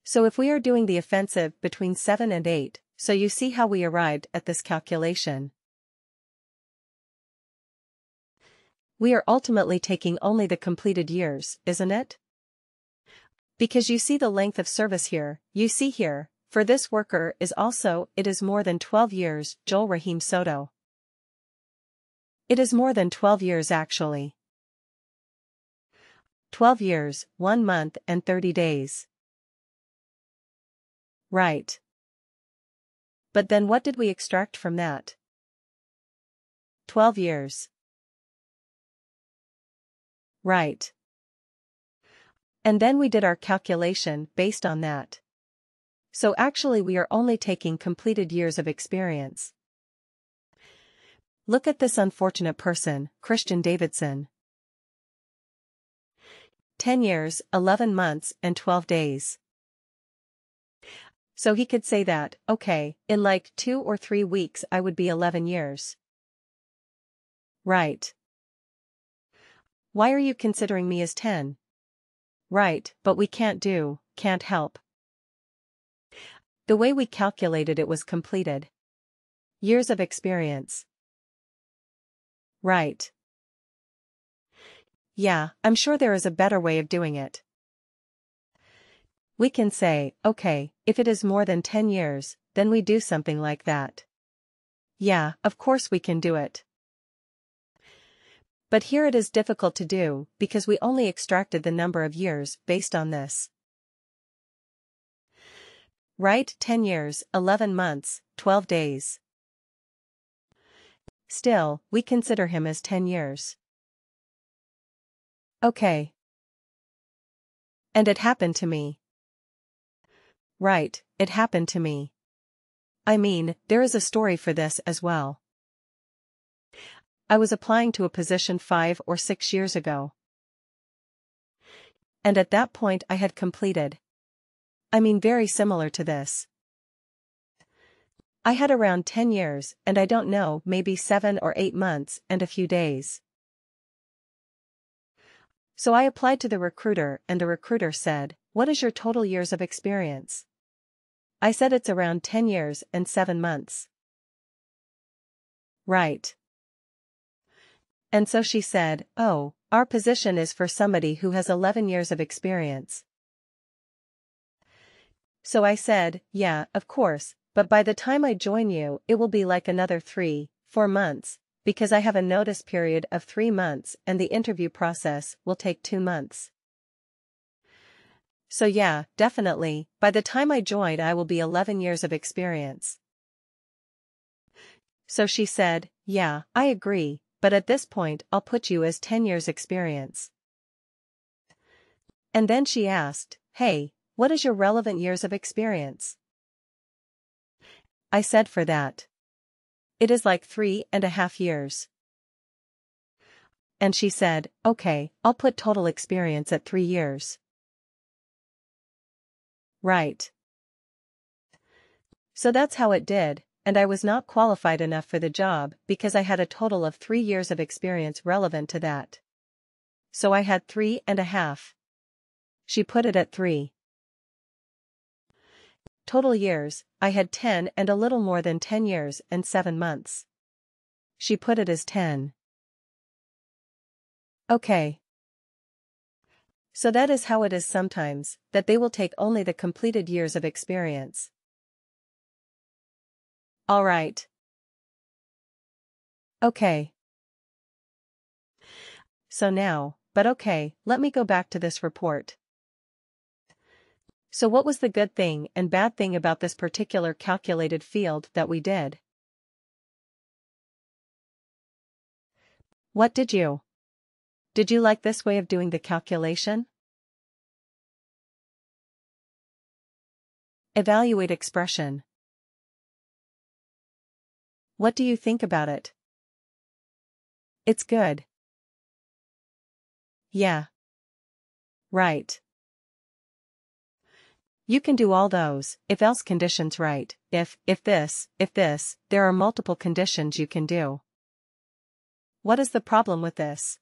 So if we are doing the offensive between 7 and 8, so you see how we arrived at this calculation. We are ultimately taking only the completed years, isn't it? Because you see the length of service here, you see here, for this worker is also, it is more than 12 years, Joel Rahim Soto. It is more than 12 years actually. 12 years, 1 month and 30 days. Right. But then what did we extract from that? 12 years. Right. And then we did our calculation based on that. So actually we are only taking completed years of experience. Look at this unfortunate person, Christian Davidson. 10 years, 11 months and 12 days. So he could say that, okay, in like 2 or 3 weeks I would be 11 years. Right. Why are you considering me as 10? Right, but we can't help. The way we calculated it was completed years of experience. Right. Yeah, I'm sure there is a better way of doing it. We can say, okay, if it is more than 10 years, then we do something like that. Yeah, of course we can do it. But here it is difficult to do, because we only extracted the number of years based on this. Right, 10 years, 11 months, 12 days. Still, we consider him as 10 years. Okay. And it happened to me. Right, it happened to me. I mean, there is a story for this as well. I was applying to a position 5 or 6 years ago. And at that point I had completed. I mean very similar to this. I had around 10 years and I don't know, maybe 7 or 8 months and a few days. So I applied to the recruiter and the recruiter said, "What is your total years of experience?" I said it's around 10 years and 7 months. Right. And so she said, "Oh, our position is for somebody who has 11 years of experience." So I said, "Yeah, of course, but by the time I join you it will be like another 3-4 months, because I have a notice period of 3 months and the interview process will take 2 months. So yeah, definitely, by the time I join I will be 11 years of experience." So she said, "Yeah, I agree, but at this point I'll put you as 10 years experience." And then she asked, "Hey, what is your relevant years of experience?" I said for that. It is like 3.5 years. And she said, "Okay, I'll put total experience at 3 years." Right. So that's how it did, and I was not qualified enough for the job because I had a total of 3 years of experience relevant to that. So I had 3.5. She put it at 3. Total years, I had 10 and a little more than 10 years and 7 months. She put it as 10. Okay. So that is how it is sometimes, that they will take only the completed years of experience. All right. Okay. So now, but okay, let me go back to this report. So what was the good thing and bad thing about this particular calculated field that we did? What did you like this way of doing the calculation? Evaluate expression. What do you think about it? It's good. Yeah. Right. You can do all those if-else conditions right. If this, there are multiple conditions you can do. What is the problem with this?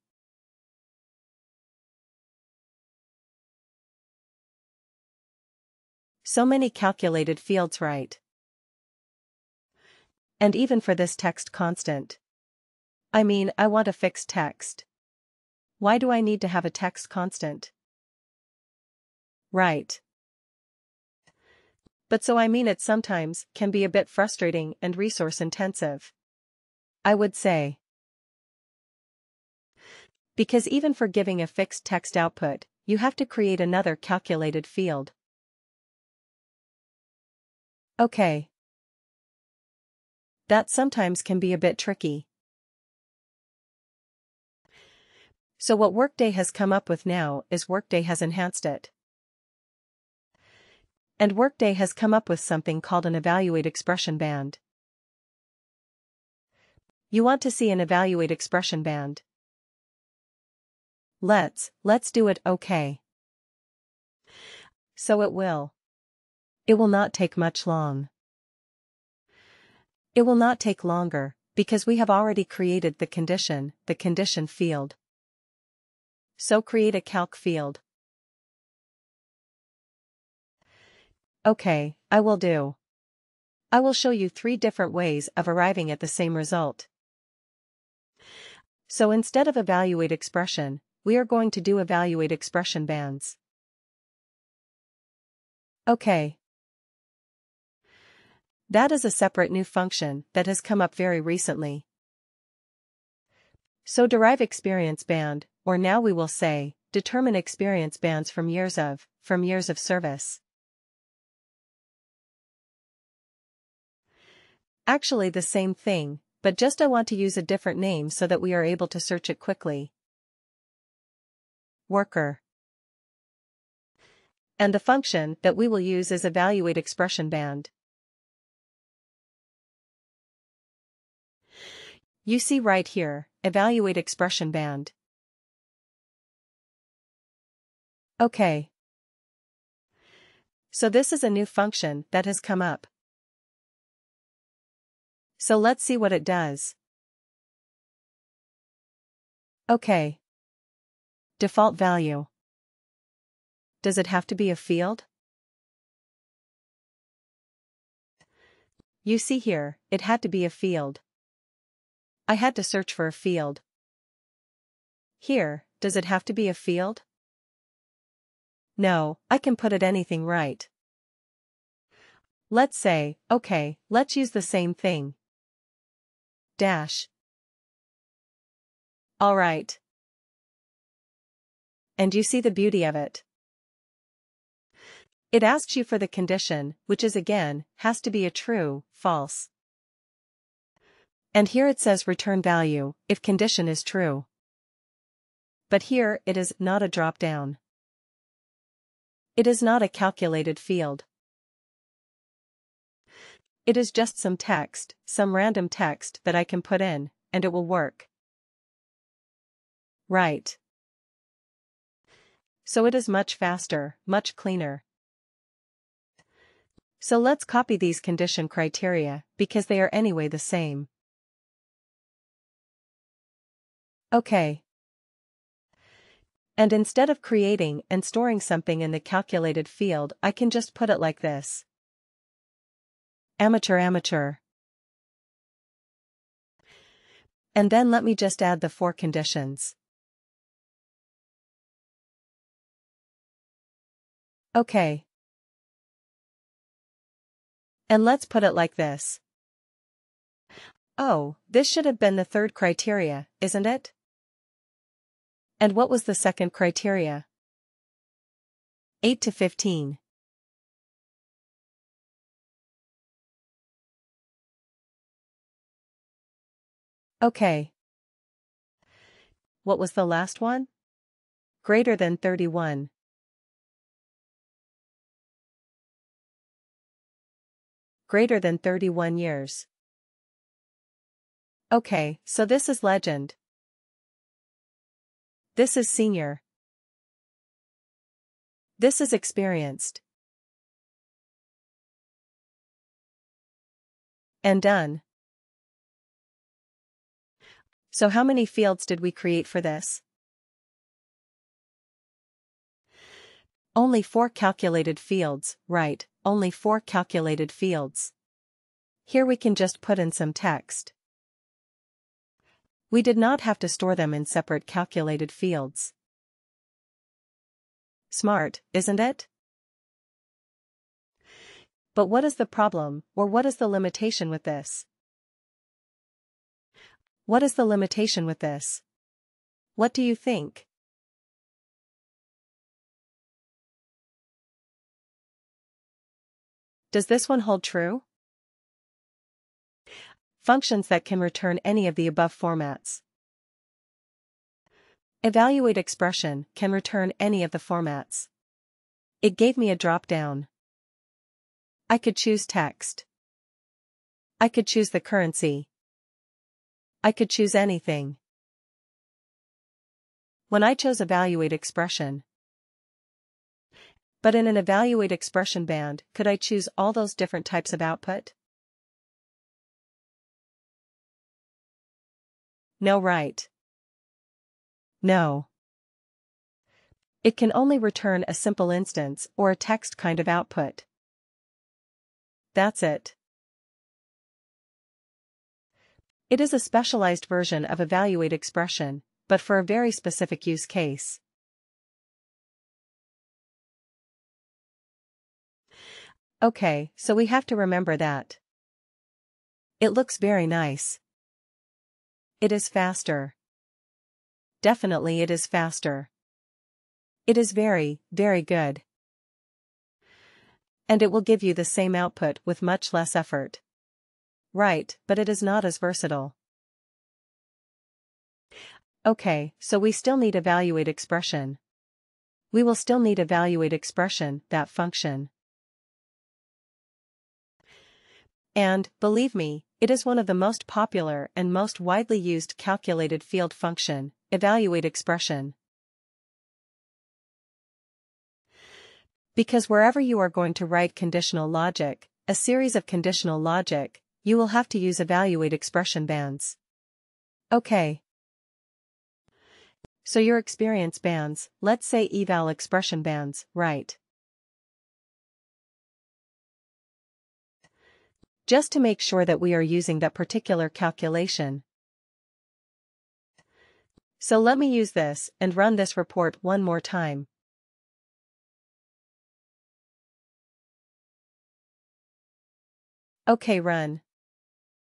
So many calculated fields, right? And even for this text constant. I mean, I want a fixed text. Why do I need to have a text constant? Right. But so I mean it sometimes can be a bit frustrating and resource intensive. I would say. Because even for giving a fixed text output, you have to create another calculated field. Okay. That sometimes can be a bit tricky. So what WorkDay has come up with now is WorkDay has enhanced it. And WorkDay has come up with something called an evaluate expression band. You want to see an evaluate expression band? Let's do it, okay. So it will. It will not take much long. It will not take longer, because we have already created the condition field. So create a calc field. Okay, I will do. I will show you 3 different ways of arriving at the same result. So instead of evaluate expression, we are going to do evaluate expression bands. Okay. That is a separate new function that has come up very recently. So derive experience band, or now we will say, determine experience bands from years of service. Actually the same thing, but just I want to use a different name so that we are able to search it quickly. Worker. And the function that we will use is evaluate expression band. You see right here, evaluate expression band. Okay. So this is a new function that has come up. So let's see what it does. Okay. Default value. Does it have to be a field? You see here, it had to be a field. I had to search for a field. Here, does it have to be a field? No, I can put it anything right. Let's say, okay, let's use the same thing. Dash. Alright. And you see the beauty of it. It asks you for the condition, which is again, has to be a true, false. And here it says return value, if condition is true. But here it is not a drop-down. It is not a calculated field. It is just some text, some random text that I can put in, and it will work. Right. So it is much faster, much cleaner. So let's copy these condition criteria, because they are anyway the same. Okay. And instead of creating and storing something in the calculated field, I can just put it like this. Amateur. And then let me just add the 4 conditions. Okay. And let's put it like this. Oh, this should have been the 3rd criteria, isn't it? And what was the 2nd criteria? 8 to 15. Okay. What was the last one? Greater than 31. Greater than 31 years. Okay, so this is legend. This is senior. This is experienced. And done. So how many fields did we create for this? Only 4 calculated fields, right, only 4 calculated fields. Here we can just put in some text. We did not have to store them in separate calculated fields. Smart, isn't it? But what is the problem, or what is the limitation with this? What is the limitation with this? What do you think? Does this one hold true? Functions that can return any of the above formats. Evaluate expression can return any of the formats. It gave me a drop-down. I could choose text. I could choose the currency. I could choose anything. When I chose evaluate expression. But in an evaluate expression band, could I choose all those different types of output? No, right? No. It can only return a simple instance or a text kind of output. That's it. It is a specialized version of evaluate expression, but for a very specific use case. Okay, so we have to remember that. It looks very nice. It is faster. Definitely it is faster. It is very, very good. And it will give you the same output with much less effort. Right, but it is not as versatile. Okay, so we still need evaluate expression. We will still need evaluate expression, that function. And, believe me, it is one of the most popular and most widely used calculated field function, evaluate expression. Because wherever you are going to write conditional logic, a series of conditional logic, you will have to use evaluate expression bands. Okay. So your experience bands, let's say eval expression bands, right? Just to make sure that we are using that particular calculation. So let me use this and run this report one more time. Okay, run.